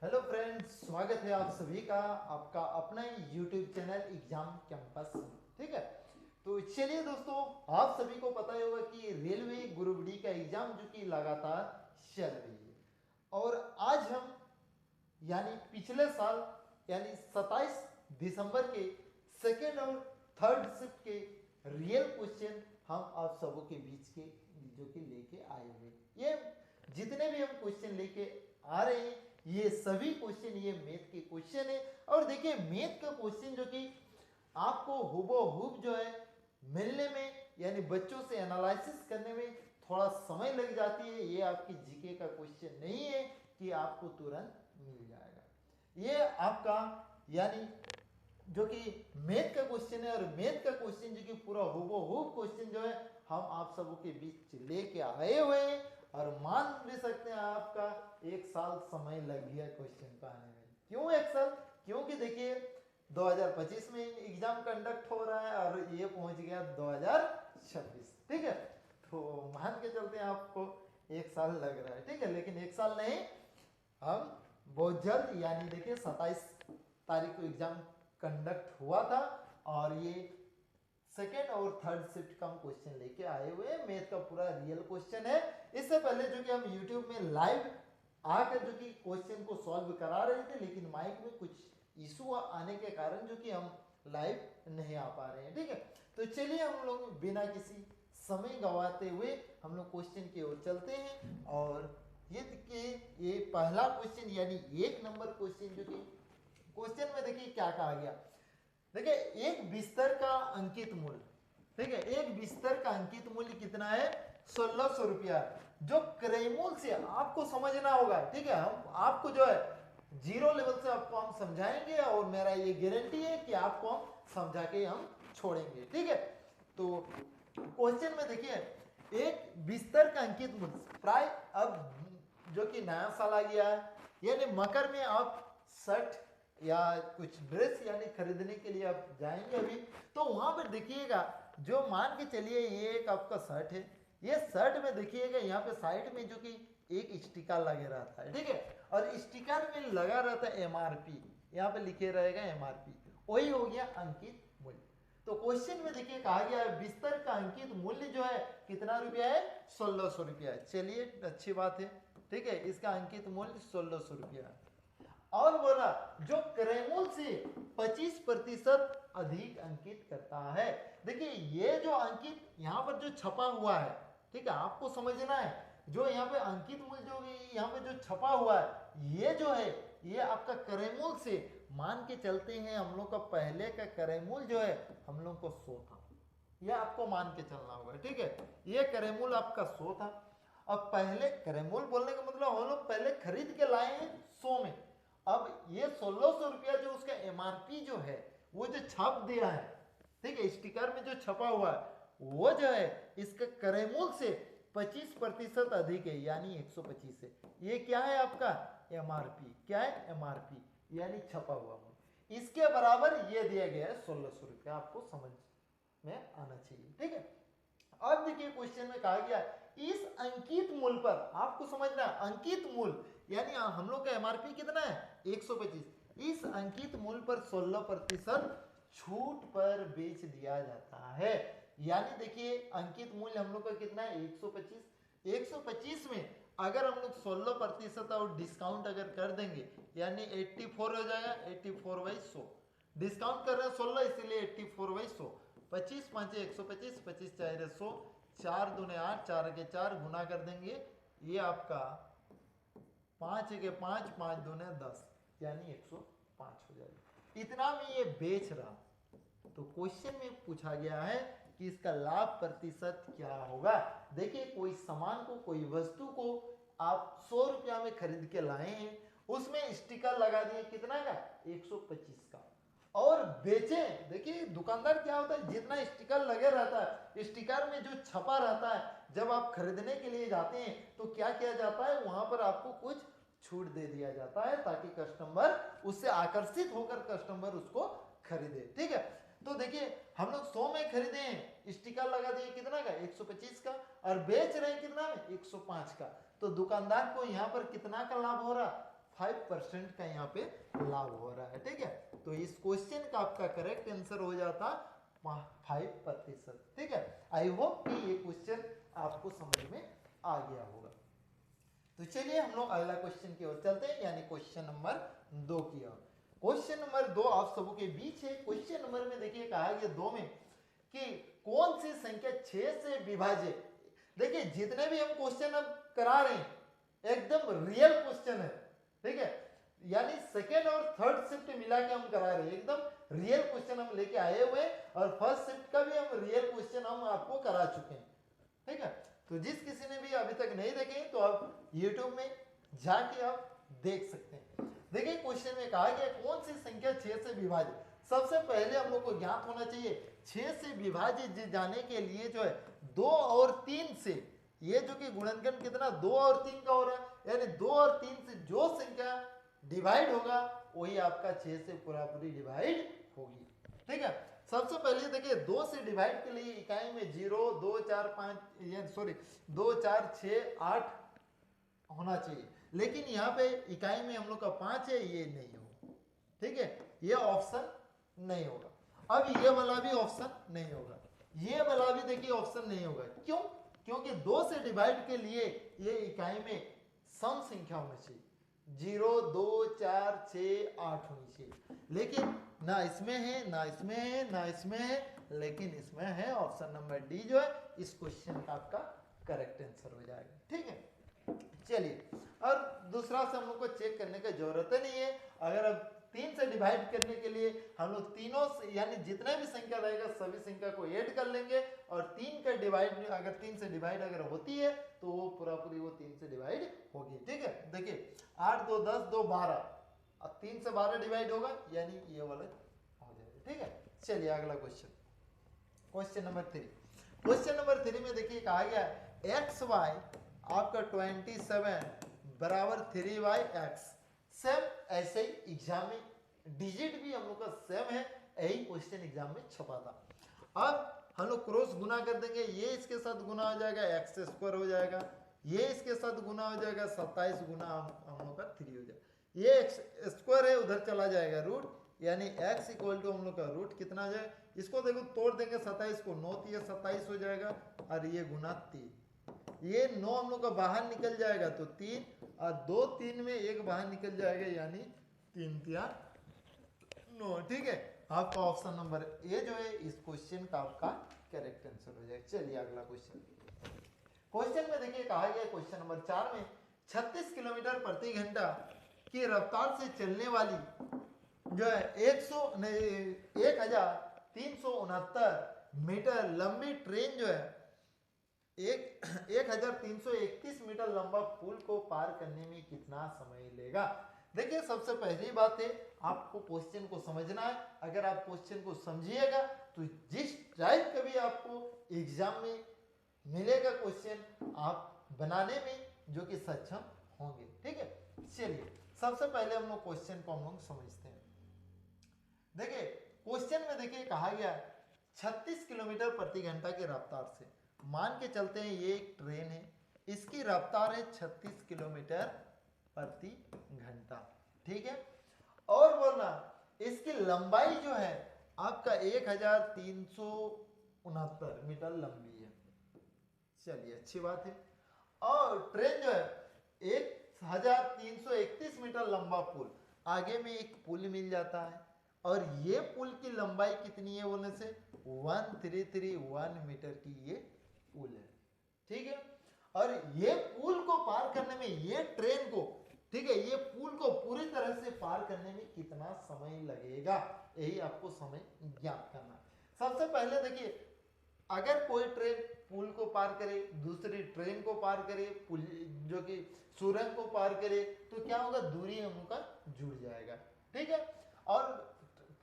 Hello friends, स्वागत है आप सभी का आपका अपना यूट्यूब चैनल एग्जाम कैंपस में। ठीक है, तो चलिए दोस्तों, आप सभी को पता ही होगा कि रेलवे ग्रुप डी का एग्जाम जो कि लगातार चल रही है। और आज हम यानी पिछले साल यानी 27 दिसंबर के सेकेंड और थर्ड शिफ्ट के रियल क्वेश्चन हम आप सबों के बीच के जो कि लेके आए हुए। ये जितने भी हम क्वेश्चन लेके आ रहे हैं, ये सभी क्वेश्चन ये मैथ के क्वेश्चन है। और देखिए, मैथ का क्वेश्चन जो कि आपको हुबहू जो है मिलने में यानी बच्चों से एनालिसिस करने में थोड़ा समय लग जाती है। ये आपकी जीके का क्वेश्चन नहीं है कि आपको तुरंत मिल जाएगा। ये आपका यानी जो कि मैथ का क्वेश्चन है, और मैथ का क्वेश्चन जो कि पूरा हुबहू क्वेश्चन जो है हम आप सबों के बीच लेके आए हुए हैं। और मान भी सकते हैं आपका 1 साल समय लग गया क्वेश्चन को आने में। क्यों 1 साल? क्योंकि देखिए 2025 में एग्जाम कंडक्ट हो रहा है और ये पहुंच गया 2026। ठीक है, तो मान के चलते हैं आपको 1 साल लग रहा है। ठीक है, लेकिन 1 साल नहीं, हम बहुत जल्द यानी देखिए 27 तारीख को एग्जाम कंडक्ट हुआ था और ये सेकेंड और थर्ड शिफ्ट का हम क्वेश्चन लेके आए हुए हैं। मैथ का पूरा रियल क्वेश्चन है। इससे पहले जो कि हम यूट्यूब में लाइव आकर जो कि क्वेश्चन को सॉल्व करा रहे थे, लेकिन माइक में कुछ इशू आने के कारण जो कि हम लाइव नहीं आ पा रहे हैं। ठीक है, तो चलिए हम लोग बिना किसी समय गवाते हुए हम लोग क्वेश्चन की ओर चलते हैं। और ये देखिए, ये पहला क्वेश्चन यानी 1 नंबर क्वेश्चन जो कि क्वेश्चन में देखिए क्या कहा गया। देखिए, एक बिस्तर का अंकित मूल्य, ठीक है, एक बिस्तर का अंकित मूल्य कितना है? 1600 रुपया। जो क्रय मूल्य से आपको समझना होगा। ठीक है, हम आपको जो है जीरो लेवल से आपको हम समझाएंगे और मेरा ये गारंटी है कि आपको हम समझा के हम छोड़ेंगे। ठीक है, तो क्वेश्चन में देखिए, एक बिस्तर का अंकित मूल्य प्राय अब जो कि नया साल आ गया है, यानी मकर में आप शर्ट या कुछ ड्रेस यानी खरीदने के लिए आप जाएंगे अभी, तो वहां पर देखिएगा, जो मान के चलिए ये एक आपका शर्ट है। ये शर्ट में देखिएगा यहाँ पे साइड में जो कि एक स्टिकर लगे रहता है। ठीक है, और स्टिकर में लगा रहता है एमआरपी, यहाँ पे लिखे रहेगा एमआरपी, वही हो गया अंकित मूल्य। तो क्वेश्चन में देखिए कहा गया है बिस्तर का अंकित मूल्य जो है कितना रुपया है? 1600 रुपया। चलिए, अच्छी बात है। ठीक है, इसका अंकित मूल्य 1600 रुपया है। और बोला जो क्रय मूल्य से 25% अधिक अंकित करता है। देखिए, ये जो अंकित यहाँ पर जो छपा हुआ है, ठीक है, आपको समझना है, जो यहाँ पे अंकित मूल्य जो यहाँ पे जो छपा हुआ है, ये जो है ये आपका क्रय मूल्य से मान के चलते हैं। हम लोग का पहले का क्रय मूल्य जो है हम लोग को 100 था, यह आपको मान के चलना होगा। ठीक है, ये क्रय मूल्य आपका 100 था। अब पहले क्रय मूल्य बोलने का मतलब हम लोग पहले खरीद के लाए हैं 100 में। अब ये 1600 रुपया जो उसका एमआरपी जो है वो जो छाप दिया है, ठीक है, स्टिकर में जो छपा हुआ है, वो जो है इसका क्रय मूल्य से 25% अधिक है, यानी 125 है। ये क्या है आपका? एमआरपी। क्या है? एमआरपी यानी छपा हुआ मूल्य। इसके बराबर ये दिया गया है 1600 रुपया। आपको समझ में आना चाहिए। ठीक है, अब देखिए क्वेश्चन में कहा गया इस अंकित मूल्य पर आपको समझना है, अंकित मूल्य यानी हम लोग का एमआरपी कितना है? 125। इस अंकित मूल्य पर 16% छूट पर बेच दिया जाता है। यानी देखिए, अंकित मूल्य हम लोग का कितना है? 125। 125 में अगर हम लोग 16% और डिस्काउंट अगर कर देंगे यानी 84 हो जाएगा। 84/100 डिस्काउंट कर रहे हैं 16, इसीलिए 84/100। 25 5 125, 25 4 100, 4 दूने 8, 4 के 4 गुना कर देंगे, ये आपका 5 के 5, 5 दूने 10, यानी 105 हो जाएगा। इतना में ये बेच रहा। तो क्वेश्चन में पूछा गया है कि इसका लाभ प्रतिशत क्या होगा। देखिए, कोई सामान को, कोई वस्तु को आप 100 रुपया में खरीद के लाए हैं, उसमें स्टिकर लगा दिए कितना का? 125 का, और बेचे। देखिए, दुकानदार क्या होता है, जितना स्टिकर लगे रहता है, स्टिकर में जो छपा रहता है, जब आप खरीदने के लिए जाते हैं तो क्या किया जाता है, वहां पर आपको कुछ छूट दे दिया जाता है ताकि कस्टमर उससे आकर्षित होकर कस्टमर उसको खरीदे। ठीक है, तो देखिए हम लोग 100 में खरीदे हैं, स्टिकर लगा दिए कितना का? 125 का, और बेच रहे हैं कितना में? 105 का। तो दुकानदार को यहाँ पर कितना का लाभ हो रहा? 5% का यहाँ पे लाभ हो रहा है। ठीक है, तो इस क्वेश्चन का आपका करेक्ट आंसर हो जाता 5%। ठीक है, आई होप कि ये क्वेश्चन आपको समझ में आ गया होगा। तो चलिए हम लोग अगला क्वेश्चन की ओर चलते हैं, यानी क्वेश्चन नंबर 2 की ओर। क्वेश्चन नंबर 2 आप सबों के बीच है। क्वेश्चन नंबर में देखिए कहा गया 2 में कि कौन सी संख्या 6 से विभाजित। देखिए जितने भी हम क्वेश्चन अब करा रहे हैं एकदम रियल क्वेश्चन है। ठीक है, यानी सेकेंड और थर्ड शिफ्ट मिला के हम करा रहे हैं, एकदम रियल क्वेश्चन हम लेके आए हुए हैं, और फर्स्ट शिफ्ट का भी हम रियल क्वेश्चन हम आपको करा चुके हैं। ठीक है, तो जिस किसी ने भी अभी तक नहीं देखे तो आप YouTube में जाके आप देख सकते हैं। देखिए क्वेश्चन में कहा गया कौन सी संख्या 6 से विभाजित। सबसे पहले हम लोग को ज्ञात होना चाहिए 6 से विभाजित जाने के लिए जो है 2 और 3 से, ये जो कि गुणनखंड कितना 2 और 3 का हो रहा है, यानी 2 और 3 से जो संख्या डिवाइड होगा वही आपका 6 से पूरा पूरी डिवाइड होगी। ठीक है, सबसे पहले देखिए 2 से डिवाइड के लिए इकाई में 0, 2, 4, 5 सॉरी 2, 4, 6, 8 होना चाहिए, लेकिन यहाँ पे इकाई में हम लोग का 5 है, ये नहीं होगा। ठीक है, ये ऑप्शन नहीं होगा। अब ये वाला भी ऑप्शन नहीं होगा, ये वाला भी देखिए ऑप्शन नहीं होगा। क्यों? क्योंकि 2 से डिवाइड के लिए ये इकाई में सम संख्या होनी चाहिए, 0, 2, 4, 6, 8 होनी चाहिए, लेकिन ना इसमें है, ना इसमें है, ना इसमें है, लेकिन इसमें है। ऑप्शन नंबर डी जो है इस क्वेश्चन का आपका करेक्ट आंसर हो जाएगा। ठीक है, चलिए, और दूसरा से हम लोग को चेक करने की जरूरत नहीं है। अगर अब 3 से डिवाइड करने के लिए हम लोग तीनों से, यानी जितने भी संख्या रहेगा सभी संख्या को ऐड कर लेंगे, और 3 का डिवाइड अगर 3 से डिवाइड अगर होती है तो वो पूरा पूरी वो 3 से डिवाइड होगी। ठीक है, देखिए 8, 2, 10, 2, 12, अब 3 से 12 डिवाइड होगा, यानी ये वाला हो जाएगा। ठीक है, चलिए अगला question, question number 3। Question number 3 में देखिए कहा गया एक्स वाई आपका 27 बराबर 3y(x). सेम ऐसे ही एग्जाम में डिजिट भी हम लोग का सेम है, यही क्वेश्चन एग्जाम में छपा था। अब हम लोग क्रॉस गुना कर देंगे, ये इसके साथ गुना हो जाएगा, x² हो जाएगा, ये इसके साथ गुना हो जाएगा, 27 गुना हम लोग का 3 हो जाएगा, ये x² है उधर चला जाएगा रूट, यानी x इक्वल टू हम लोग का रूट कितना जाए, इसको देखो तोड़ देंगे 27 को, 9 3 27 हो जाएगा, और ये गुना 3, ये 9 हम लोग का बाहर निकल जाएगा तो 3, और 2 3 में 1 बाहर निकल जाएगा, यानी 3 3 9। ठीक है, आपका ऑप्शन नंबर ए जो है इस क्वेश्चन का आपका करेक्ट आंसर हो जाएगा। चलिए अगला क्वेश्चन, क्वेश्चन में देखिए कहा गया क्वेश्चन नंबर 4 में 36 किलोमीटर प्रति घंटा की रफ्तार से चलने वाली जो है 1369 मीटर लंबी ट्रेन जो है 1331 मीटर लंबा पुल को पार करने में कितना समय लेगा। देखिए सबसे पहली बात है आपको क्वेश्चन को समझना है। अगर आप क्वेश्चन को समझिएगा तो जिस टाइप का भी आपको एग्जाम में मिलेगा क्वेश्चन आप बनाने में जो कि सक्षम होंगे। ठीक है, चलिए सबसे पहले हम लोग क्वेश्चन को हम लोग समझते हैं। देखिए क्वेश्चन में देखिए कहा गया 36 किलोमीटर प्रति घंटा की रफ्तार से, मान के चलते हैं ये एक ट्रेन है, इसकी रफ्तार है 36 किलोमीटर प्रति घंटा। ठीक है, और बोलना इसकी लंबाई जो है आपका 1369 मीटर लंबी है। चलिए अच्छी बात है, और ट्रेन जो है 1331 मीटर लंबा पुल, आगे में एक पुल मिल जाता है, और ये पुल की लंबाई कितनी है बोलने से 1331 मीटर की ये पुल है। ठीक है, और ये पुल को पार करने में ये ट्रेन को, ठीक है, ये पुल को पूरी तरह से पार करने में कितना समय लगेगा, यही आपको समय ज्ञात करना। सबसे पहले देखिए अगर कोई ट्रेन पुल को पार करे, दूसरी ट्रेन को पार करे, पुल जो कि सुरंग को पार करे, तो क्या होगा, दूरी हम लोग का जुड़ जाएगा। ठीक है, और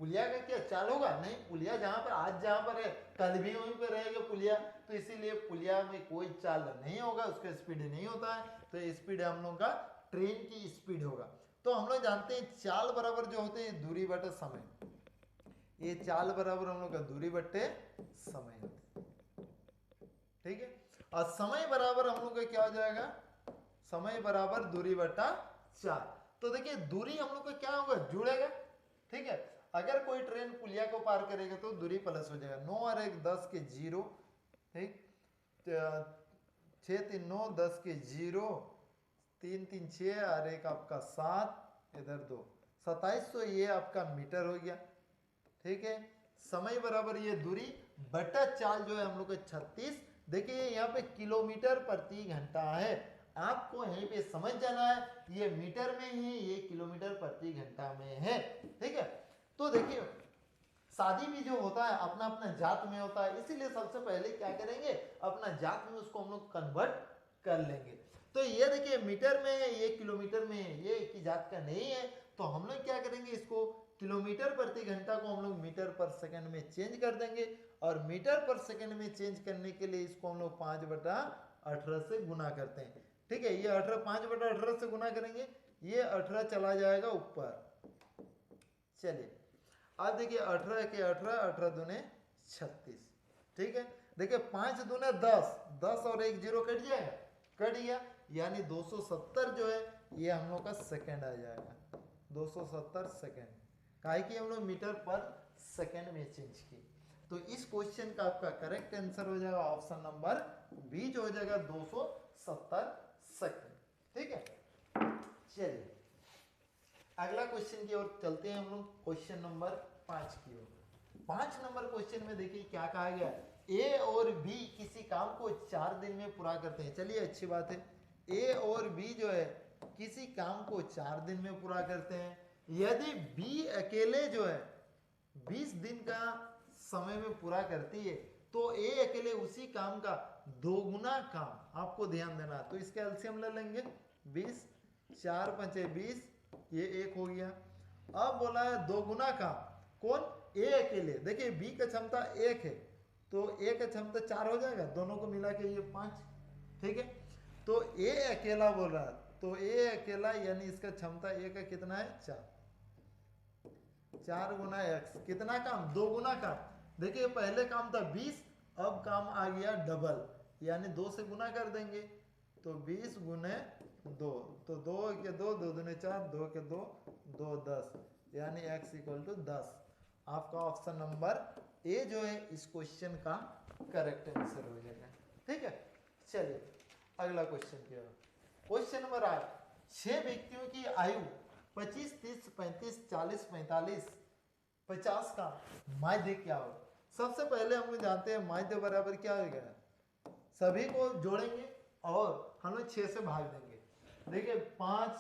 पुलिया का क्या चाल होगा, नहीं, पुलिया जहां पर आज जहां पर है कल भी वहीं पर रहेगा पुलिया, तो इसीलिए पुलिया में कोई चाल नहीं होगा, उसका स्पीड नहीं होता है, तो स्पीड हम लोग का ट्रेन की स्पीड होगा। तो हम लोग जानते हैं चाल बराबर जो होते हैं दूरी बटे समय, ये चाल बराबर हम लोग का दूरी बटे समय होते हैं। ठीक है, और समय बराबर हम लोग का क्या हो जाएगा, समय बराबर दूरी बटा 4। तो देखिए दूरी हम लोग का क्या होगा, जुड़ेगा। ठीक है, अगर कोई ट्रेन पुलिया को पार करेगा तो दूरी प्लस हो जाएगा। 9 और 1 10 के 0, ठीक, 6 3 9 10 के 0, 3 3 6 और 1 आपका 7, इधर 2 2700, ये आपका मीटर हो गया। ठीक है, समय बराबर ये दूरी बटा चाल जो है हम लोग का 36। देखिए यहाँ पे किलोमीटर प्रति घंटा है, आपको यहीं पे समझ जाना है, ये मीटर में है, ये किलोमीटर प्रति घंटा में है। ठीक है, तो देखिए शादी भी जो होता है अपना अपना जात में होता है, इसीलिए सबसे पहले क्या करेंगे, अपना जात में उसको हम लोग कन्वर्ट कर लेंगे। तो ये देखिए मीटर में है, ये किलोमीटर में है, ये एक ही जात का नहीं है, तो हम लोग क्या करेंगे, इसको किलोमीटर प्रति घंटा को हम लोग मीटर पर सेकंड में चेंज कर देंगे, और मीटर पर सेकंड में चेंज करने के लिए इसको हम लोग 5/18 से गुना करते हैं। ठीक है, ये 5/18 से गुना करेंगे, ये 18 चला जाएगा ऊपर। चलिए अब देखिए 18 के 18, 18 दूने 36। ठीक है, देखिए 5 दूने 10, 10 और 1 0 कट जाएगा, कट गया, यानी 270 जो है ये हम लोग का सेकंड आ जाएगा, 270 सेकंड, काहे कि हम लोग मीटर पर सेकंड में चेंज किए। तो इस क्वेश्चन का आपका करेक्ट आंसर हो जाएगा ऑप्शन नंबर बी, जो हो जाएगा 270 सेकंड। ठीक है, चलिए अगला क्वेश्चन की ओर चलते हैं हम लोग, क्वेश्चन नंबर 5 की ओर। 5 नंबर क्वेश्चन में देखिए क्या कहा गया, ए और बी किसी काम को 4 दिन में पूरा करते हैं। चलिए अच्छी बात है, ए और बी जो है किसी काम को 4 दिन में पूरा करते हैं। यदि बी अकेले जो है 20 दिन का समय में पूरा करती है, तो ए अकेले उसी काम का 2 गुना काम, आपको ध्यान देना। तो इसका एलसीएम ले लेंगे, 20 4 5 20, ये 1 हो गया। अब बोला है 2 गुना काम, कौन, ए अकेले। देखिए बी का क्षमता 1 है, तो ए का क्षमता 4 हो जाएगा, दोनों को मिला के ये 5। ठीक है, तो ए अकेला बोल रहा है, तो ए अकेला यानी इसका क्षमता ए का कितना है, 4, 4 गुना एक्स, कितना काम, 2 गुना काम। देखिए पहले काम था 20, अब काम आ गया डबल, यानी 2 से गुना कर देंगे, तो 20 गुने 2, तो 2 के 2, 2 दूने 4, 2 के 2, 2 10, यानी x = 10। आपका ऑप्शन नंबर ए जो है इस क्वेश्चन का करेक्ट आंसर हो जाएगा। ठीक है, चलिए अगला क्वेश्चन की ओर। क्वेश्चन नंबर 8, 6 व्यक्तियों की आयु 25 30 35 40 45 50 का माध्य क्या हो। सबसे पहले हम लोग जानते हैं माध्य बराबर क्या होगा, सभी को जोड़ेंगे और हम लोग 6 से भाग देंगे। देखिए 5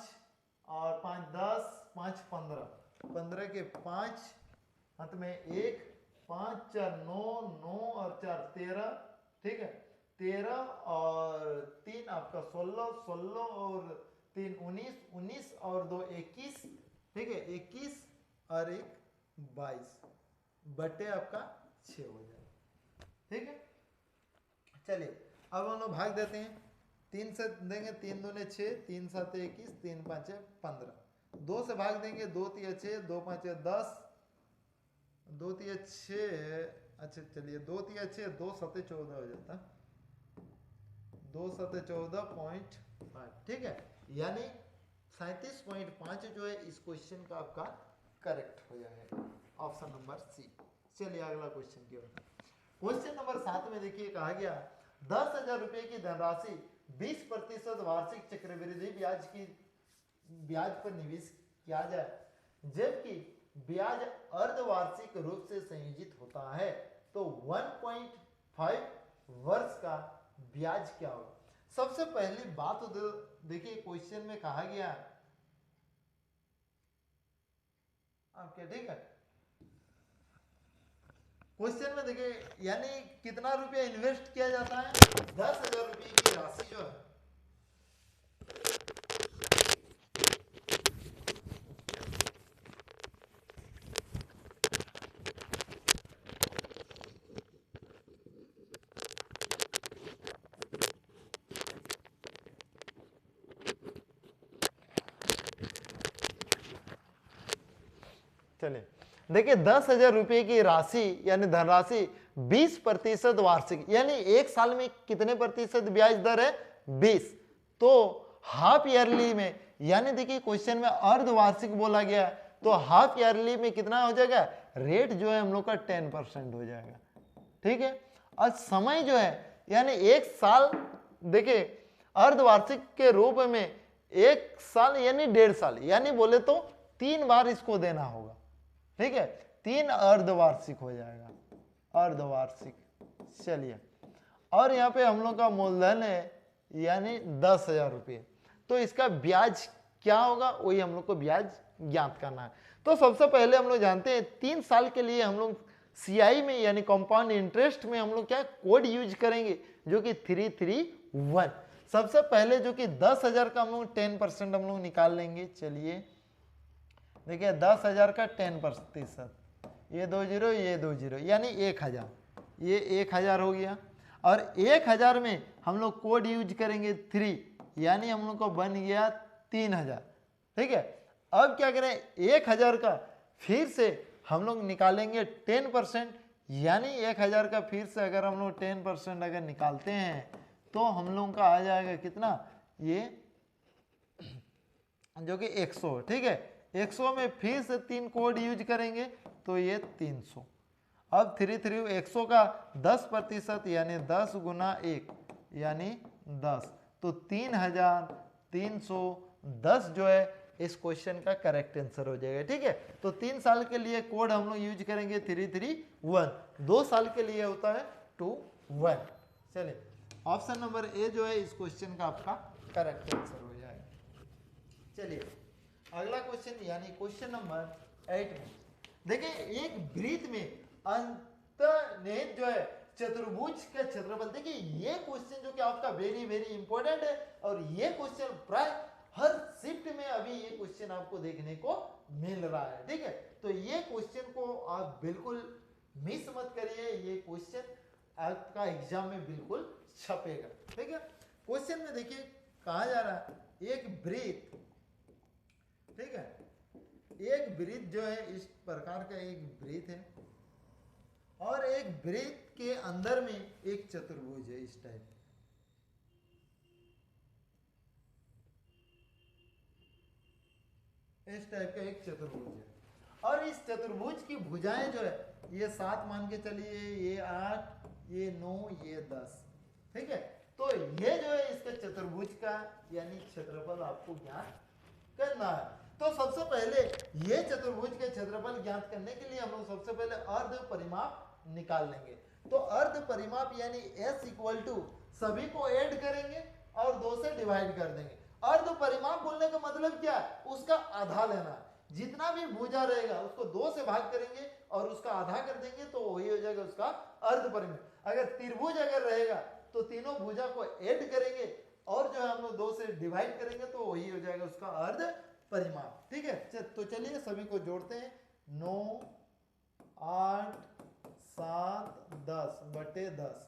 और 5 10, 5 15, 15 के 5, अंत में 1, 5 4 9, 9 और 4 13। ठीक है, 13 और 3 आपका 16, 16 और 3 19, 19 और 2 21। ठीक है, 21 और 1 22 बटे आपका 6 हो जाएगा। ठीक है, चलिए अब हम लोग भाग देते हैं, 3 से देंगे, 3 दूने 6, 3 7 21, 3 5 15, 2 से भाग देंगे, 2 3 6, 2 5 10, 2 3 6, अच्छा चलिए 2 3 6, 2 7 14 हो जाता, 2 7 14.5। ठीक है, यानी 37.5 जो है इस क्वेश्चन का आपका करेक्ट हो जाएगा, ऑप्शन नंबर सी। चलिए अगला क्वेश्चन की ओर। क्वेश्चन नंबर 7 में देखिए कहा गया 10,000 रुपए की धनराशि 20% वार्षिक चक्रवृद्धि ब्याज पर निवेश किया जाए, जबकि ब्याज अर्धवार्षिक रूप से संयोजित होता है, तो 1.5 वर्ष का ब्याज क्या होगा। सबसे पहली बात देखिए क्वेश्चन में कहा गया आपके, ठीक है, क्वेश्चन में देखिए यानी कितना रुपया इन्वेस्ट किया जाता है, 10,000 रुपये की राशि जो है चलिए देखिए 10,000 रुपये की राशि यानी धनराशि 20% वार्षिक, यानी एक साल में कितने प्रतिशत ब्याज दर है, 20। तो हाफ ईयरली में यानी देखिए क्वेश्चन में अर्धवार्षिक बोला गया है, तो हाफ ईयरली में कितना हो जाएगा, रेट जो है हम लोग का 10% हो जाएगा। ठीक है, और समय जो है यानी एक साल, देखिए अर्धवार्षिक के रूप में एक साल यानी 1.5 साल, यानी बोले तो 3 बार इसको देना होगा। ठीक है, 3 अर्धवार्षिक हो जाएगा, अर्धवार्षिक। चलिए, और यहाँ पे हम लोग का मूलधन है यानी 10,000 रुपये, तो इसका ब्याज क्या होगा, वही हम लोग को ब्याज ज्ञात करना है। तो सबसे पहले हम लोग जानते हैं 3 साल के लिए हम लोग सीआई में यानी कंपाउंड इंटरेस्ट में हम लोग क्या कोड यूज करेंगे, जो कि 331। सबसे पहले जो कि 10,000 का हम लोग 10% हम लोग निकाल लेंगे। चलिए देखिए 10,000 का 10%, ये 2 जीरो ये 2 जीरो यानी 1,000, ये 1,000 हो गया। और 1,000 में हम लोग कोड यूज करेंगे 3, यानी हम लोग को बन गया 3,000। ठीक है, अब क्या करें, 1,000 का फिर से हम लोग निकालेंगे 10%, यानी 1,000 का फिर से अगर हम लोग 10% अगर निकालते हैं तो हम लोगों का आ जाएगा कितना, ये जो कि 100। ठीक है, 100 में फिर से 3 कोड यूज करेंगे तो ये 300। अब 100 का 10% यानी 10 गुना 1 यानी 10, तो 3,310 जो है इस क्वेश्चन का करेक्ट आंसर हो जाएगा। ठीक है, तो 3 साल के लिए कोड हम लोग यूज करेंगे 331, 2 साल के लिए होता है 21। चलिए, ऑप्शन नंबर ए जो है इस क्वेश्चन का आपका करेक्ट आंसर हो जाएगा। चलिए अगला क्वेश्चन यानी क्वेश्चन नंबर 8 में देखिए, एक वृत्त में अंतर्निहित जो है चतुर्भुज का क्षेत्रफल। देखिए ये क्वेश्चन जो कि आपका वेरी वेरी इंपॉर्टेंट है, और ये क्वेश्चन प्राय हर शिफ्ट में अभी ये क्वेश्चन आपको देखने को मिल रहा है। ठीक है, तो ये क्वेश्चन को आप बिल्कुल मिस मत करिए, ये क्वेश्चन आपका एग्जाम में बिल्कुल छपेगा। ठीक है, क्वेश्चन में देखिए कहा जा रहा है एक वृत्त, ठीक है, एक वृत्त जो है इस प्रकार का एक वृत्त है, और एक वृत्त के अंदर में एक चतुर्भुज है इस टाइप, इस टाइप का एक चतुर्भुज है, और इस चतुर्भुज की भुजाएं जो है ये 7 मान के चलिए, ये 8, ये 9, ये 10। ठीक है, तो ये जो है इसके चतुर्भुज का यानी क्षेत्रफल आपको ज्ञात करना है। तो सबसे पहले ये चतुर्भुज के क्षेत्रफल ज्ञात करने के लिए हम लोग सबसे पहले अर्ध परिमाप निकाल लेंगे। तो अर्ध परिमाप यानी s इक्वल टू सभी को ऐड करेंगे और 2 से डिवाइड कर देंगे। अर्ध परिमाप बोलने का मतलब क्या है, उसका आधा लेना है। जितना भी भुजा रहेगा उसको 2 से भाग करेंगे और उसका आधा कर देंगे, तो वही हो जाएगा उसका अर्ध परिमाप। अगर त्रिभुज अगर रहेगा तो तीनों भुजा को ऐड करेंगे और जो है हम लोग 2 से डिवाइड करेंगे, तो वही हो जाएगा उसका अर्ध परिमाप। ठीक है, तो चलिए सभी को जोड़ते हैं। 9, 8, 7, 10 बटे 10।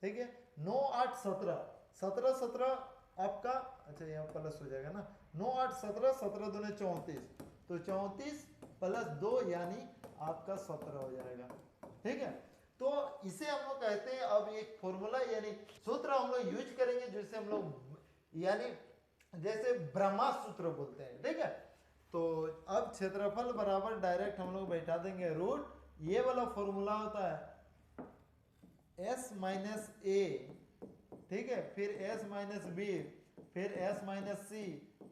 ठीक है, 9, 8, 17, 17, 17 आपका, अच्छा यहाँ प्लस हो जाएगा ना, 9, 8, 17, 17 दूने 34, तो 34 प्लस 2 यानी आपका 17 हो जाएगा। ठीक है, तो इसे हम लोग कहते हैं, अब एक फॉर्मूला यानी सूत्र हम लोग यूज करेंगे जिसे हम लोग यानी जैसे ब्रह्मा सूत्र बोलते हैं। ठीक है, तो अब क्षेत्रफल बराबर डायरेक्ट हम लोग बैठा देंगे रूट, ये वाला फॉर्मूला होता है s माइनस ए, ठीक है, फिर s माइनस बी, फिर s माइनस सी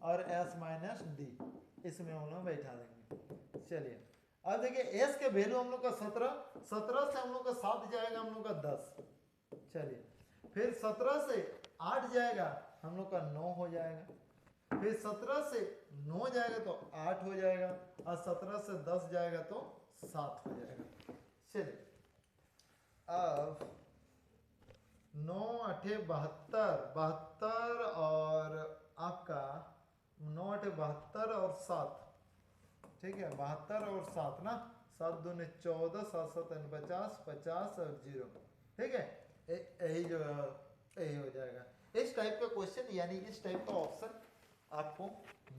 और s माइनस डी, इसमें हम लोग बैठा देंगे। चलिए अब देखिए s के वैल्यू हम लोग का 17, 17 से हम लोग का 7 जाएगा हम लोग का 10। चलिए फिर 17 से 8 जाएगा हम लोग का 9 हो जाएगा, फिर 17 से 9 जाएगा तो 8 हो जाएगा, और 17 से 10 जाएगा तो 7 हो जाएगा। चलिए अब 9, 8, 72, 72 और आपका 9, 8, 72 और 7, ठीक है, 72 और 7 ना, 7 दूने 14, 7 7 50, 50 और 0। ठीक है, यही जो यही हो जाएगा। इस टाइप का क्वेश्चन यानी इस टाइप का ऑप्शन आपको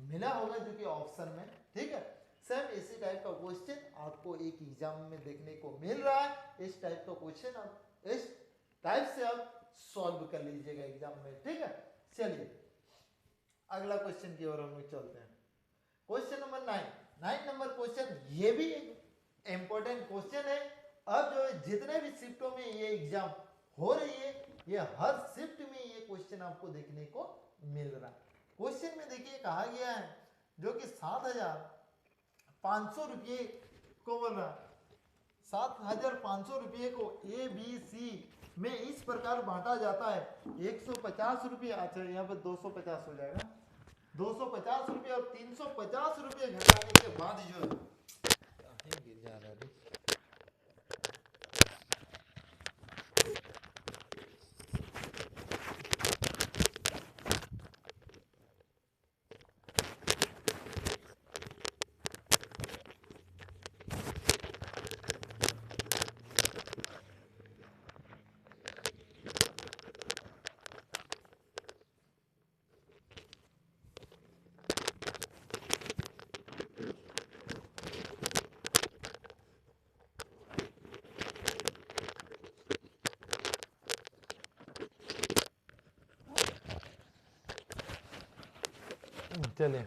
मिला होगा जो कि ऑप्शन में, ठीक है, सेम इसी टाइप का क्वेश्चन आपको एक एग्जाम में देखने को मिल रहा है। इस टाइप का क्वेश्चन आप इस टाइप से आप सॉल्व कर लीजिएगा एग्जाम में। ठीक है, चलिए अगला क्वेश्चन की ओर हम लोग चलते हैं। क्वेश्चन नंबर 9 नंबर क्वेश्चन, ये भी एक इंपॉर्टेंट क्वेश्चन है। अब जो जितने भी शिफ्टों में ये एग्जाम हो रही है, ये हर शिफ्ट में ये क्वेश्चन आपको देखने को मिल रहा है। क्वेश्चन में देखिए कहा गया है जो कि 7,500 रुपये को बोल रहा है। 7,500 रुपये को ए बी सी में इस प्रकार बांटा जाता है। 150 रुपये, अच्छा यहाँ पे 250 हो जाएगा, 250 रुपये और 350 रुपये घटाने के बाद जो है गिर जा रहा है। चलिए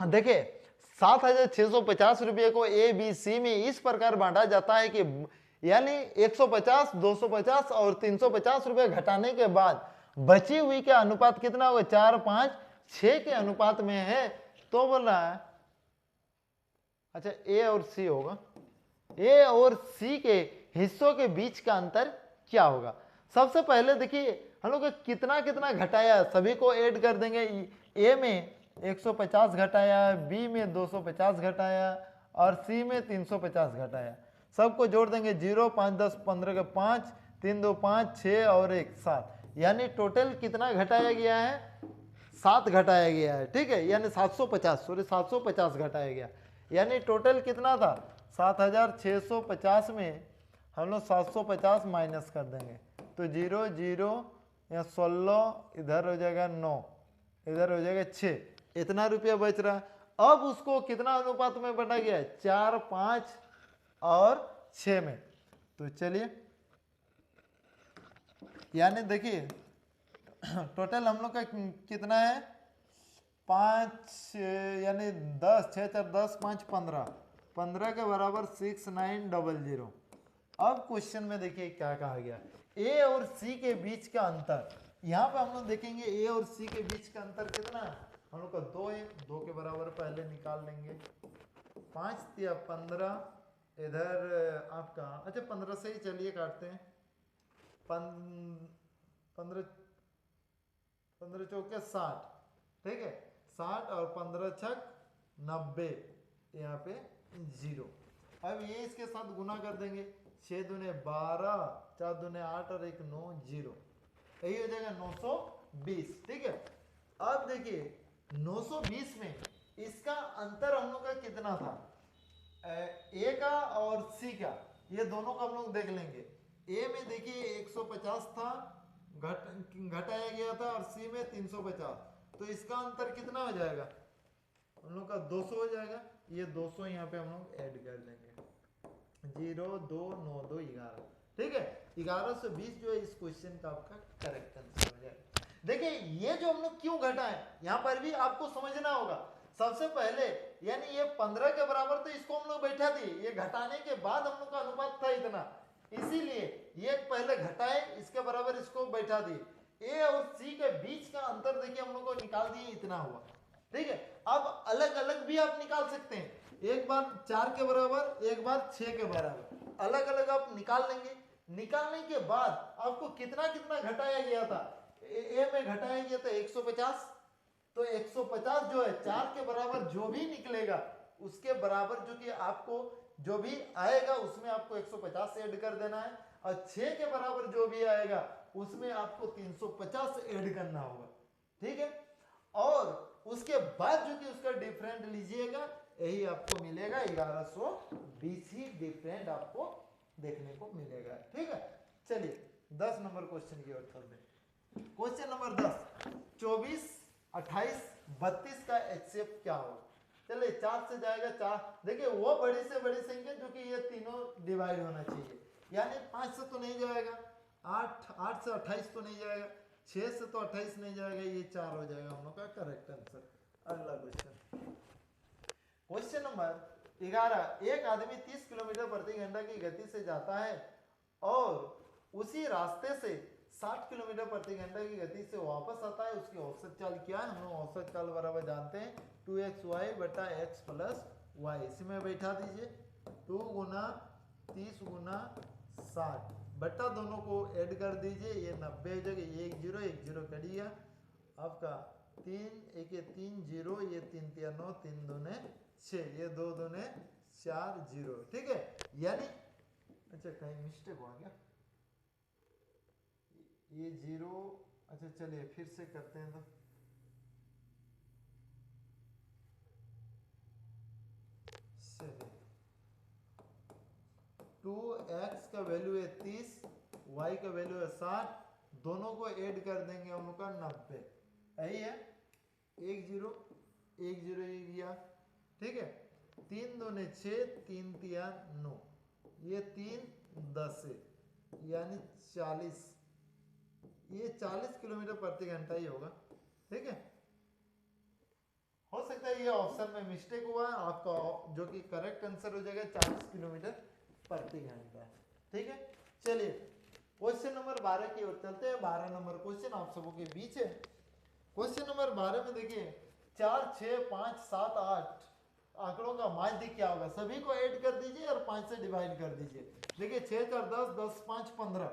देखिए, 7,650 रुपये को ए बी सी में इस प्रकार बांटा जाता है कि यानी 150, 250 और 350 रुपये घटाने के बाद बची हुई का अनुपात कितना होगा? 4, 5, 6 के अनुपात में है। तो बोल रहा है अच्छा ए और सी होगा, ए और सी के हिस्सों के बीच का अंतर क्या होगा? सबसे पहले देखिए हम लोग कितना कितना घटाया, सभी को ऐड कर देंगे। ए में 150 घटाया, बी में 250 घटाया और सी में 350 घटाया, सबको जोड़ देंगे। 0, 5, 10, 15 के 5, 3, 2, 5, 6 और 1, 7, यानी टोटल कितना घटाया गया है? 7 घटाया गया है। ठीक है, यानी 750 घटाया गया, यानी टोटल कितना था? 7,650 में हम लोग 750 माइनस कर देंगे तो 0, 0 या 16, इधर हो जाएगा 9, इधर हो जाएगा 6, इतना रुपया बच रहा है। अब उसको कितना अनुपात में बटा गया है? 4, 5 और 6 में। तो चलिए, यानी देखिए टोटल हम लोग का कितना है? 5 यानी 10, 6, 4, 10, 5, 15, 15 के बराबर 6900। अब क्वेश्चन में देखिए क्या कहा गया, ए और सी के बीच का अंतर। यहाँ पे हम लोग देखेंगे ए और सी के बीच का अंतर कितना है? हम लोग का 2 है, 2 के बराबर पहले निकाल लेंगे। 5 या 15, इधर आपका अच्छा 15 से ही चलिए काटते हैं। 15 चौके 60, ठीक है, 60 और 15 छक 90, यहाँ पे 0। अब ये इसके साथ गुना कर देंगे। 6 दूने 12, 4 दूने 8 और 1 9, 0, यही हो जाएगा 920। ठीक है, अब देखिए 920 में इसका अंतर हम लोग का कितना था? ए का और सी का, ये दोनों का हम लोग देख लेंगे। ए में देखिए 150 था, घटाया गया था, और सी में 350, तो इसका अंतर कितना हो जाएगा? हम लोग का 200 हो जाएगा। ये 200 यहाँ पे हम लोग ऐड कर देंगे। 0, 2, 9, 2, 11। ठीक है, 1120 जो है इस क्वेश्चन का आपका करेक्ट आंसर हो जाएगा। देखिए ये जो हम लोग क्यों घटाएं, यहाँ पर भी आपको समझना होगा। सबसे पहले यानी ये 15 के बराबर, तो इसको हम लोग बैठा दिए, ये घटाने के बाद हम लोग का अनुपात था इतना, इसीलिए ये पहले घटाए, इसके बराबर इसको बैठा दिए। ए और सी के बीच का अंतर देखिए हम लोग को निकाल दिए, इतना हुआ। ठीक है, अब अलग अलग भी आप निकाल सकते हैं, एक बार 4 के बराबर, एक बार 6 के बराबर, अलग अलग आप निकाल लेंगे। निकालने के बाद आपको कितना कितना घटाया गया था? ए में घटाया गया था 150, तो 150 जो है 4 के बराबर जो भी निकलेगा उसके बराबर जो कि आपको जो भी आएगा उसमें आपको 150 ऐड कर देना है, और 6 के बराबर जो भी आएगा उसमें आपको 350 ऐड करना होगा। ठीक है, और उसके बाद जो कि उसका डिफरेंट लीजिएगा, यही आपको मिलेगा 1120 ही डिफरेंट आपको देखने को मिलेगा। ठीक है, चलिए 10 नंबर क्वेश्चन की ओर चलते हैं। क्वेश्चन नंबर 10, 24, 28, 32 का HCF क्या होगा? चलिए 4 से जाएगा 4, देखिए वो बड़ी से बड़ी संख्या जो कि ये तीनों डिवाइड होना चाहिए, यानी 5 से तो नहीं जाएगा, 8 से 28 तो नहीं जाएगा, 6 से तो 28 नहीं जाएगा, ये 4 हो जाएगा हम लोग का करेक्ट आंसर। अगला क्वेश्चन, क्वेश्चन नंबर 11, एक आदमी 30 किलोमीटर प्रति घंटा की गति से जाता है और उसी रास्ते से 60 किलोमीटर प्रति घंटा की गति से वापस आता है, उसकी औसत चाल क्या है? हम लोग औसत चाल बराबर जानते हैं 2xy बटा x प्लस वाई। इसी में बैठा दीजिए 2 गुना 30 गुना 60 बटा दोनों को ऐड कर दीजिए, ये 90 हो जाएगा, ये 1 0 कट गया आपका 3 1 3 0, ये 3 3 9, 3 दूने 6, ये 2 दूने 4 0, ठीक है। यानी अच्छा कहीं मिस्टेक हुआ क्या? ये 0, अच्छा चलिए फिर से करते हैं तो 2x का वैल्यू है 30, y का वैल्यू है 60, दोनों को ऐड कर देंगे हम लोग का 90, यही है 1 0 1 0 ये गया, ठीक है। 3 दूने 6, 3 3 9, ये 3 10 है, यानी 40, ये 40 किलोमीटर प्रति घंटा ही होगा, ठीक है। हो सकता है ये ऑप्शन में मिस्टेक हुआ है आपका, जो कि करेक्ट आंसर हो जाएगा 40 किलोमीटर प्रति घंटा, ठीक है। चलिए क्वेश्चन नंबर 12 की ओर चलते हैं। 12 नंबर क्वेश्चन आप सबों के बीच है। क्वेश्चन नंबर 12 में देखिए 4 6 5 7 8 आंकड़ों का माध्य क्या होगा? सभी को ऐड कर दीजिए और 5 से डिवाइड कर दीजिए। देखिए 6 4 10, 10 5 15,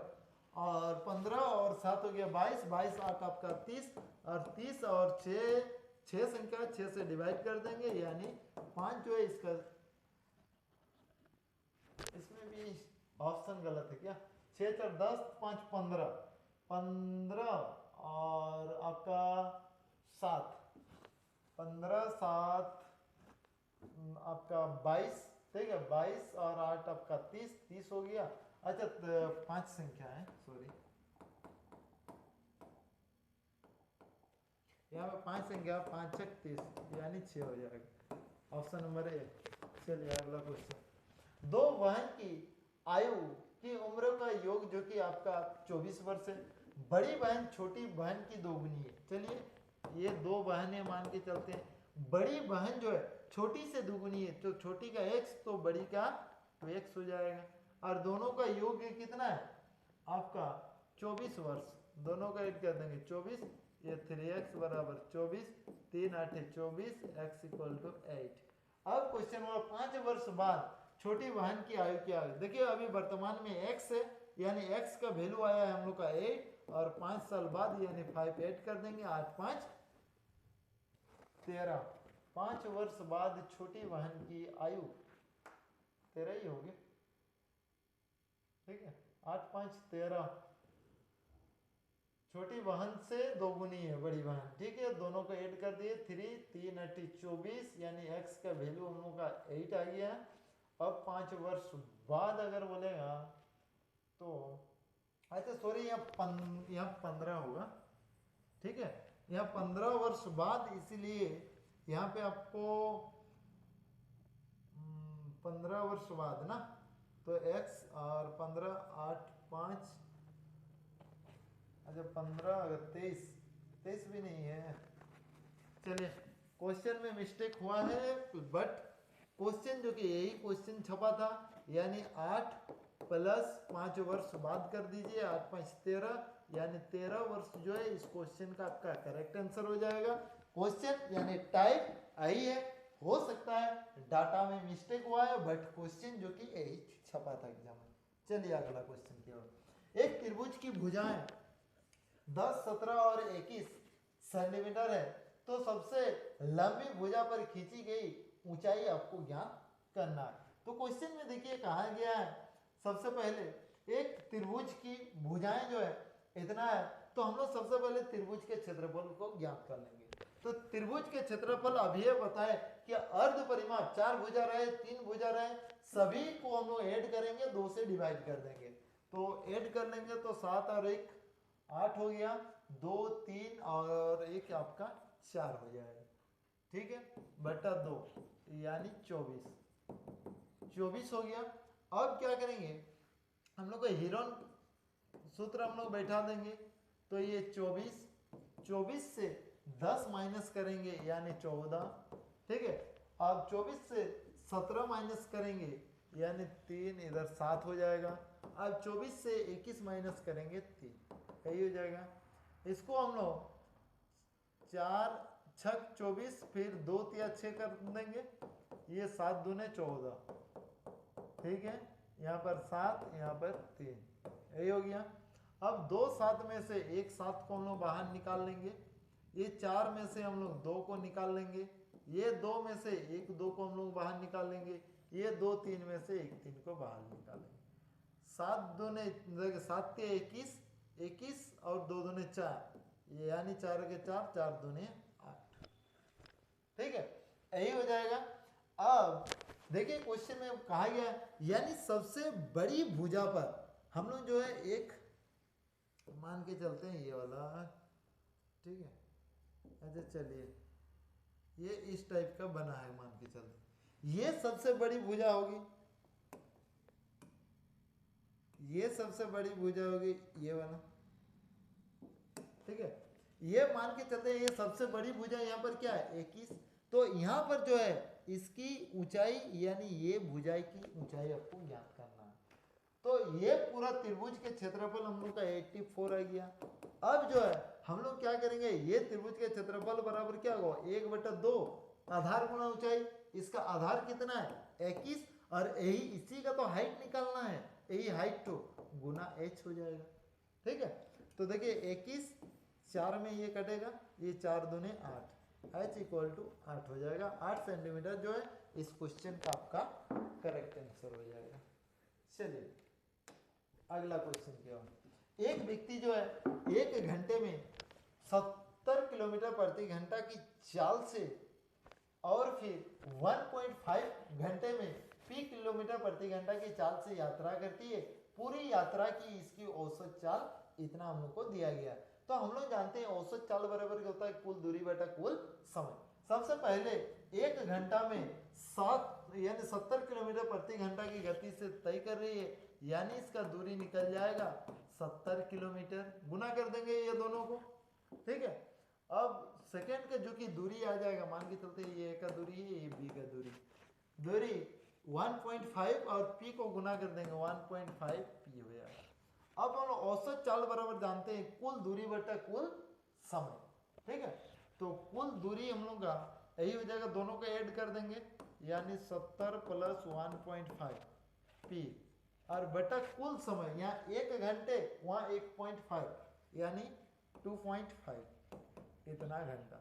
और 15 और 7 हो गया 22, 22 8 आपका 30, और 30 और 6 संख्या 6 से डिवाइड कर देंगे, यानी 5 जो है इसका, इसमें भी ऑप्शन गलत है क्या? 6 4 10, 5 15, 15 और आपका 7, 15 7 आपका 22, ठीक है, 22 और 8 आपका 30, 30 हो गया। अच्छा 5 संख्या है, सॉरी, यहाँ पे 5 संख्या, 5 6 30, यानी 6 हो जाएगा, ऑप्शन नंबर ए। चलिए अगला क्वेश्चन, दो बहन की आयु की उम्र का योग जो कि आपका 24 वर्ष है, बड़ी बहन छोटी बहन की दोगुनी है। चलिए ये दो बहनें मान के चलते हैं, बड़ी बहन जो है छोटी से दुगुनी है, तो छोटी का x तो बड़ी का 2x हो जाएगा, और दोनों का योग कितना है आपका 24 वर्ष, दोनों का ऐड कर देंगे 24, ये 3x बराबर 24, 3 8 24, x इक्वल टू 8। अब क्वेश्चन हुआ 5 वर्ष बाद छोटी बहन की आयु क्या है? देखिए अभी वर्तमान में x है, यानी x का वैल्यू आया है हम लोग का 8, और 5 साल बाद यानी 5 ऐड कर देंगे, 8 5 13, 5 वर्ष बाद छोटी बहन की आयु 13 ही होगी, ठीक है। 8 5 13, छोटी बहन से दोगुनी है बड़ी बहन, ठीक है, दोनों को ऐड कर दिए 3 3 8 24, यानी x का वैल्यू हम लोग का 8 आ गया। अब 5 वर्ष बाद अगर बोलेगा तो, अच्छा सॉरी यहाँ 15 होगा, ठीक है, यहाँ 15 वर्ष बाद, इसीलिए यहाँ पे आपको 15 वर्ष बाद ना, तो x और 15 8 5, अच्छा 15 अगर 23 भी नहीं है। चलिए क्वेश्चन में मिस्टेक हुआ है, बट क्वेश्चन जो कि यही क्वेश्चन छपा था, यानी 8 प्लस 5 वर्ष बाद कर दीजिए, 8 5 13, यानी 13 वर्ष जो है इस क्वेश्चन का आपका करेक्ट आंसर हो जाएगा। क्वेश्चन यानी टाइप आई है, हो सकता है डाटा में मिस्टेक हुआ है, बट क्वेश्चन जो कि यही छपा था एग्जाम में। चलिए अगला क्वेश्चन की ओर। एक त्रिभुज की भुजाएं 10 17 और 21 सेंटीमीटर है, तो सबसे लंबी भुजा पर खींची गई ऊंचाई आपको ज्ञात करना है। तो क्वेश्चन में देखिए कहा गया है, सबसे पहले एक त्रिभुज की भुजाएं जो है इतना है, तो हम लोग सबसे पहले त्रिभुज के क्षेत्रफल को ज्ञात कर लेंगे। तो त्रिभुज के क्षेत्रफल अभी ये बताए कि अर्ध परिमाप 4 भुजा रहे 3 भुजा रहे, सभी को हम लोग ऐड करेंगे, 2 से डिवाइड कर देंगे, तो ऐड कर लेंगे तो 7 और 1 8 हो गया, 2 3 और 1 आपका 4 हो जाएगा, ठीक है, बटा 2 यानी 24 हो गया। अब क्या करेंगे हम लोग को हीरोन सूत्र हम लोग बैठा देंगे, तो ये 24, 24 से 10 माइनस करेंगे यानी 14, ठीक है। अब 24 से 17 माइनस करेंगे यानी 3, इधर 7 हो जाएगा। अब 24 से 21 माइनस करेंगे 3, यही हो जाएगा। इसको हम लोग 4 छक 24, फिर 2 या 6 कर देंगे, ये 7 दूने 14, ठीक है। यहाँ पर 7, यहाँ पर 3, यही हो गया। अब 2 7 में से एक 7 को हम लोग बाहर निकाल लेंगे, ये 4 में से हम लोग 2 को निकाल लेंगे, ये 2 में से एक 2 को हम लोग बाहर निकाल लेंगे, ये 2 3 में से एक 3 को बाहर निकालेंगे। 7 दूने 7 के 21, 21 और 2 दूने 4, यानी 4 के 4, 4 दूने 8, ठीक है, यही हो जाएगा। अब देखिए क्वेश्चन में कहा गया यानी सबसे बड़ी भुजा पर हम लोग जो है एक मान के चलते हैं ये वाला, ठीक है। अच्छा चलिए, ये इस टाइप का बना है, मान के चलते ये सबसे बड़ी भुजा होगी, ये सबसे बड़ी भुजा होगी ये वाला, ठीक है। ये मान के चलते हैं ये सबसे बड़ी भुजा यहाँ पर क्या है 21, तो यहाँ पर जो है इसकी ऊंचाई यानी ये भुजाई की ऊंचाई आपको ज्ञात करना है। तो ये पूरा त्रिभुज के क्षेत्रफल हम लोग का 84 आ गया। अब जो है हम लोग क्या करेंगे, ये त्रिभुज के क्षेत्रफल बराबर क्या होगा 1/2 आधार गुणा ऊंचाई, इसका आधार कितना है 21, और यही इसी का तो हाइट निकालना है, यही हाइट तो गुना h हो जाएगा, ठीक है। तो देखिए 21, 4 में ये कटेगा, ये 4 दूने 8, h इक्वल टू 8 हो जाएगा। 8 सेंटीमीटर जो है इस क्वेश्चन का आपका करेक्ट आंसर हो जाएगा। चलिए अगला क्वेश्चन क्या हो, एक व्यक्ति जो है 1 घंटे में 70 किलोमीटर प्रति घंटा की चाल से और फिर 1.5 घंटे में 3 किलोमीटर प्रति घंटा की चाल से यात्रा करती है। पूरी यात्रा की इसकी औसत चाल इतना हम लोग को दिया गया। तो हम लोग जानते हैं औसत चाल बराबर क्या होता है कुल दूरी बटा कुल समय। सबसे पहले 1 घंटा में 7 यानी 70 किलोमीटर प्रति घंटा की गति से तय कर रही है, यानी इसका दूरी निकल जाएगा 70 किलोमीटर, गुना कर देंगे ये दोनों को, ठीक है। अब सेकेंड का जो कि दूरी आ जाएगा, मान के चलते हैं ये A का दूरी है, ये B का दूरी 1.5 और P को गुना कर देंगे 1.5 P हो जाएगा। अब हम लोग औसत चाल बराबर जानते हैं कुल दूरी बटा कुल समय, ठीक है। तो कुल दूरी हम लोग का यही हो जाएगा, दोनों को ऐड कर देंगे यानी 70 प्लस 1.5 P और बटा कुल समय, यहाँ 1 घंटे वहाँ 1.5 यानी 2.5 इतना घंटा,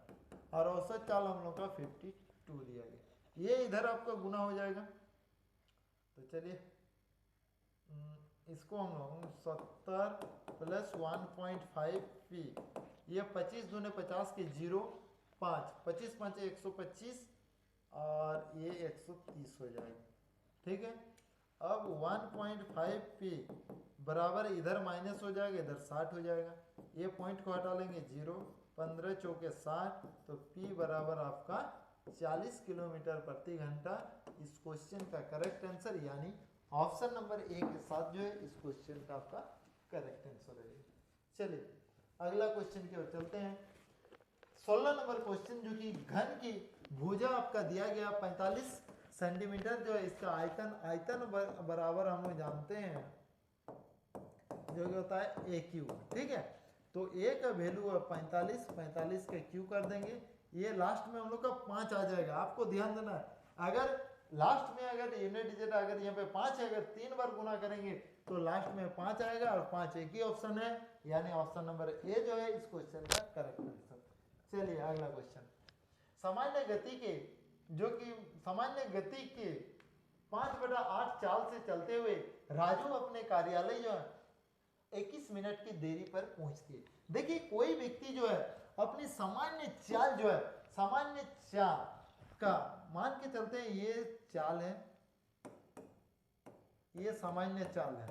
और औसत चाल हम लोग का 52 दिया गया, ये इधर आपका गुना हो जाएगा। तो चलिए इसको हम लोग 70 प्लस 1.5 P, ये 25 दूने 50 के 0, 5 25 5 125 और ये 130 हो जाएगा, ठीक है। अब 1.5 P बराबर इधर माइनस हो जाएगा, इधर 60 हो जाएगा, ये पॉइंट को हटा लेंगे 0, 15 चौके 60, तो P बराबर आपका 40 किलोमीटर प्रति घंटा। इस क्वेश्चन का करेक्ट आंसर यानी ऑप्शन नंबर ए के साथ जो है इस क्वेश्चन का आपका करेक्ट आंसर है। चलिए अगला क्वेश्चन की ओर चलते हैं। 16 नंबर क्वेश्चन जो कि घन की भुजा आपका दिया गया 45 सेंटीमीटर, जो है इसका आयतन बराबर हम लोग जानते हैं जो कि होता है ए क्यू, ठीक है। तो ए का वैल्यू है 45, 45 का क्यू कर देंगे, ये लास्ट में हम लोग का 5 आ जाएगा। आपको ध्यान देना है, अगर लास्ट में अगर यूनिट डिजिट अगर यहाँ पे 5 है, अगर 3 बार गुना करेंगे तो लास्ट में 5 आएगा, और 5 एक ही ऑप्शन है, यानी ऑप्शन नंबर ए जो है इस क्वेश्चन का करेक्ट आंसर। चलिए अगला क्वेश्चन, सामान्य गति के 5/8 चाल से चलते हुए राजू अपने कार्यालय जो है 21 मिनट की देरी पर पहुंचती है। देखिए कोई व्यक्ति जो है अपनी सामान्य चाल जो है, सामान्य चाल का मान के चलते हैं ये चाल है, ये सामान्य चाल है,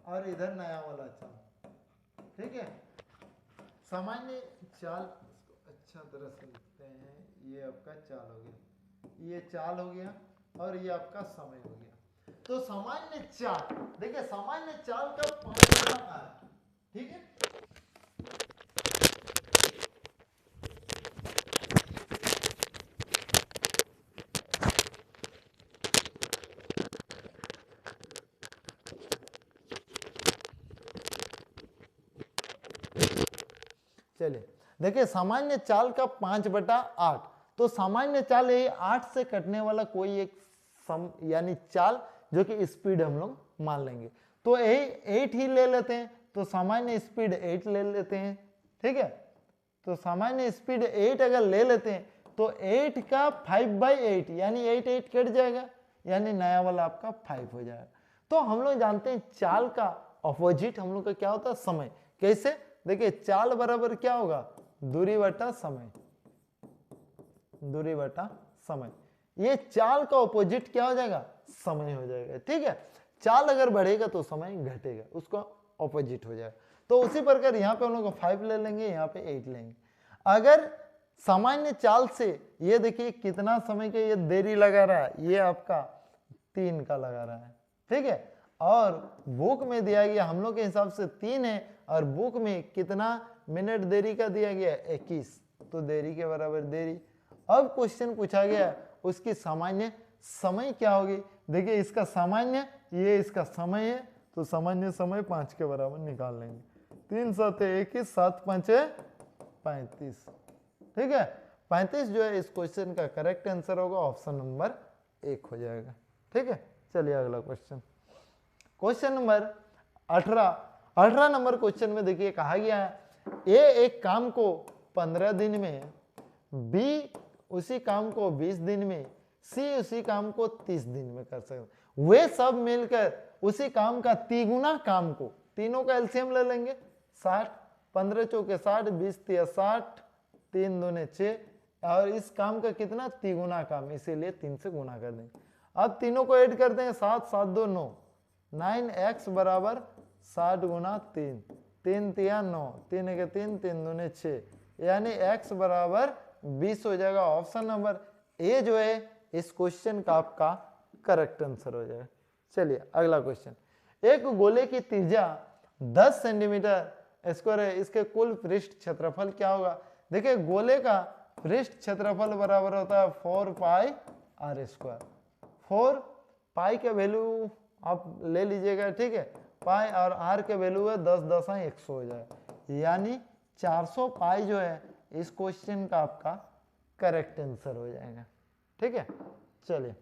और इधर नया वाला चाल, ठीक है। सामान्य चाल इसको अच्छा तरह से लिखते हैं, ये आपका चाल हो गया, ये चाल हो गया, और ये आपका समय हो गया। तो सामान्य चाल, देखिए सामान्य चाल का 5/8, ठीक है। चलिए देखिए सामान्य चाल का 5/8, तो सामान्य चाल ये 8 से कटने वाला कोई एक यानी चाल जो कि स्पीड हम लोग मान लेंगे, तो 8 ही ले लेते हैं, तो सामान्य स्पीड 8 ले लेते हैं, ठीक है। तो सामान्य स्पीड 8 अगर ले लेते हैं तो 8 का 5/8 यानी 8 कट जाएगा, यानी नया वाला आपका 5 हो जाएगा। तो हम लोग जानते हैं चाल का ऑपोजिट हम लोग का क्या होता है, समय। कैसे, देखिए चाल बराबर क्या होगा, दूरी बटा समय, दूरी बटा समय। ये चाल का ऑपोजिट क्या हो जाएगा, समय हो जाएगा, ठीक है। चाल अगर बढ़ेगा तो समय घटेगा, उसका ऑपोजिट हो जाएगा। तो उसी प्रकार यहाँ पे हम लोग 5 ले लेंगे, यहाँ पे 8 लेंगे। अगर सामान्य चाल से ये देखिए कितना समय का ये देरी लगा रहा है, ये आपका 3 का लगा रहा है, ठीक है। और बुक में दिया गया हम लोग के हिसाब से 3 है, और बुक में कितना मिनट देरी का दिया गया 21, तो देरी के बराबर देरी। अब क्वेश्चन पूछा गया उसकी सामान्य समय क्या होगी, देखिए इसका सामान्य ये इसका समय है, तो सामान्य समय 5 के बराबर निकाल लेंगे। 3 7 21, 7 5 35, ठीक है। 35 जो है इस क्वेश्चन का करेक्ट आंसर होगा, ऑप्शन नंबर 1 हो जाएगा, ठीक है। चलिए अगला question, question number 18 number question में देखिए कहा गया है ए एक काम को 15 दिन में, बी उसी काम को 20 दिन में, सी उसी काम को 30 दिन में कर सकते। वे सब मिलकर उसी काम का 3 गुना काम को, तीनों का एलसीएम ले लेंगे 60, 15 चौके 60, 20 तिया 60, 3 दूने 6, और इस काम का कितना 3 गुना काम, इसीलिए 3 से गुना कर देंगे। अब तीनों को ऐड करते हैं, 7 7 2 9, 9x बराबर 60 गुना 3, 3 तिया 9, 3 के 3, 3 दूने 6, यानी x बराबर 20 हो जाएगा। ऑप्शन नंबर ए जो है इस क्वेश्चन का आपका करेक्ट आंसर हो जाएगा। चलिए अगला क्वेश्चन, एक गोले की त्रिज्या 10 सेंटीमीटर स्क्वायर है, इसके कुल पृष्ठ क्षेत्रफल क्या होगा। देखिए गोले का पृष्ठ क्षेत्रफल बराबर होता है 4πr²। 4 पाई का वैल्यू आप ले लीजिएगा, ठीक है, पाई, और आर के वैल्यू है 10 10 100 हो जाएगा, यानी 400 पाई जो है इस क्वेश्चन का आपका करेक्ट आंसर हो जाएगा, ठीक है। चलिए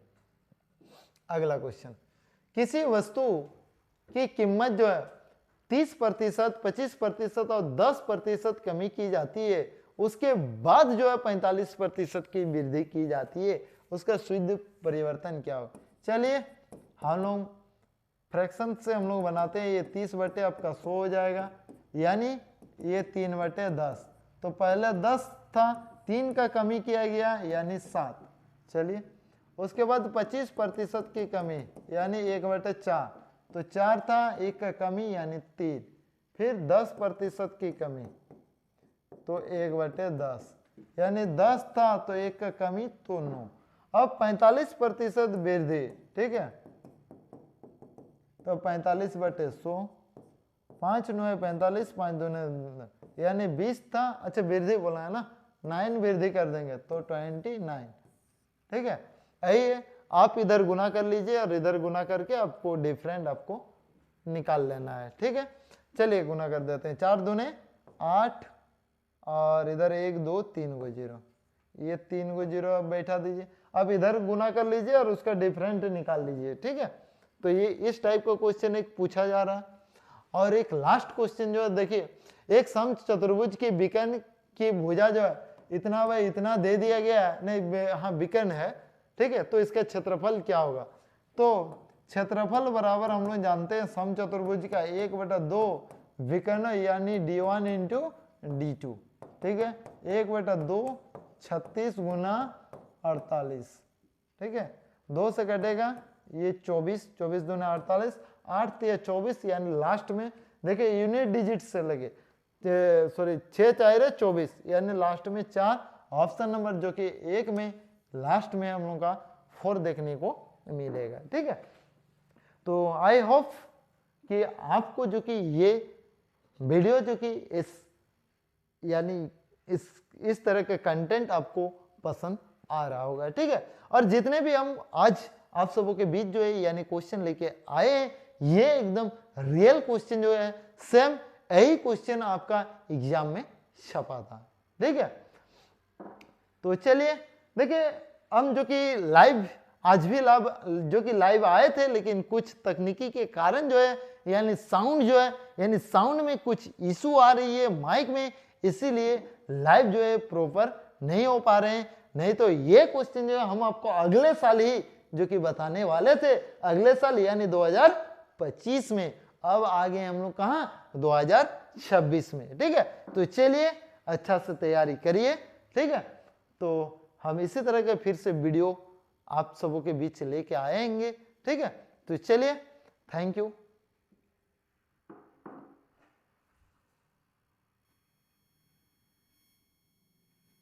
अगला क्वेश्चन, किसी वस्तु की कीमत जो है 30%, 25% और 10% कमी की जाती है, उसके बाद जो है 45% की वृद्धि की जाती है, उसका शुद्ध परिवर्तन क्या हो। चलिए हम लोग फ्रैक्शन से हम लोग बनाते हैं, ये 30 बटे आपका 100 हो जाएगा, यानी ये 3 बटे 10, तो पहले 10 था, 3 का कमी किया गया यानी 7। चलिए उसके बाद 25% की कमी यानी 1/4, तो 4 था, 1 का कमी यानी 3, फिर 10% की कमी तो 1/10, यानी 10 था तो 1 का कमी तो 9। अब 45% वृद्धि, ठीक है, तो 45/100, 5 9 45, 5 2 यानी 20 था, अच्छा वृद्धि बोला है ना, 9 वृद्धि कर देंगे तो 29, ठीक है। यही है, आप इधर गुना कर लीजिए और इधर गुना करके आपको डिफरेंट आपको निकाल लेना है, ठीक है। चलिए गुना कर देते हैं, 4 दूने 8 और इधर 1 2 3 को 0, ये 3 को 0 अब बैठा दीजिए, अब इधर गुना कर लीजिए और उसका डिफरेंट निकाल लीजिए, ठीक है। तो ये इस टाइप का क्वेश्चन एक पूछा जा रहा है। और एक लास्ट क्वेश्चन जो है देखिए, एक समचतुर्भुज की विकर्ण की भुजा जो है इतना व इतना दे दिया गया है, नहीं हाँ विकर्ण है, ठीक है, तो इसका क्षेत्रफल क्या होगा। तो क्षेत्रफल बराबर हम लोग जानते हैं समचतुर्भुज का 1/2 विकर्ण यानी d1 इंटू d2, ठीक है, 1/2 36 गुना 48, ठीक है, 2 से कटेगा ये 24, 24 दूना 48, 8 या 24, यानी लास्ट में देखिए यूनिट डिजिट से लगे, सॉरी 6 4 24, यानी लास्ट में 4, ऑप्शन नंबर जो कि 1 में लास्ट में हम लोग का 4 देखने को मिलेगा, ठीक है। तो आई होप कि आपको जो कि ये वीडियो जो कि यानी इस तरह के कंटेंट आपको पसंद आ रहा होगा, ठीक है। और जितने भी हम आज आप सबों के बीच जो है यानी क्वेश्चन लेके आए हैं, ये एकदम रियल क्वेश्चन जो है, सेम यही क्वेश्चन आपका एग्जाम में छपा था। ठीक है, तो चलिए देखिए हम जो कि लाइव आज भी जो कि लाइव आए थे, लेकिन कुछ तकनीकी के कारण जो है यानी साउंड जो है यानी साउंड में कुछ इशू आ रही है माइक में, इसीलिए लाइव जो है प्रॉपर नहीं हो पा रहे हैं। नहीं तो ये क्वेश्चन जो है हम आपको अगले साल ही जो कि बताने वाले थे, अगले साल यानी 2025 में। अब आगे हम लोग कहाँ 2026 में। ठीक है, तो चलिए अच्छा से तैयारी करिए। ठीक है, तो हम इसी तरह के फिर से वीडियो आप सबों के बीच लेके आएंगे। ठीक है, तो चलिए थैंक यू।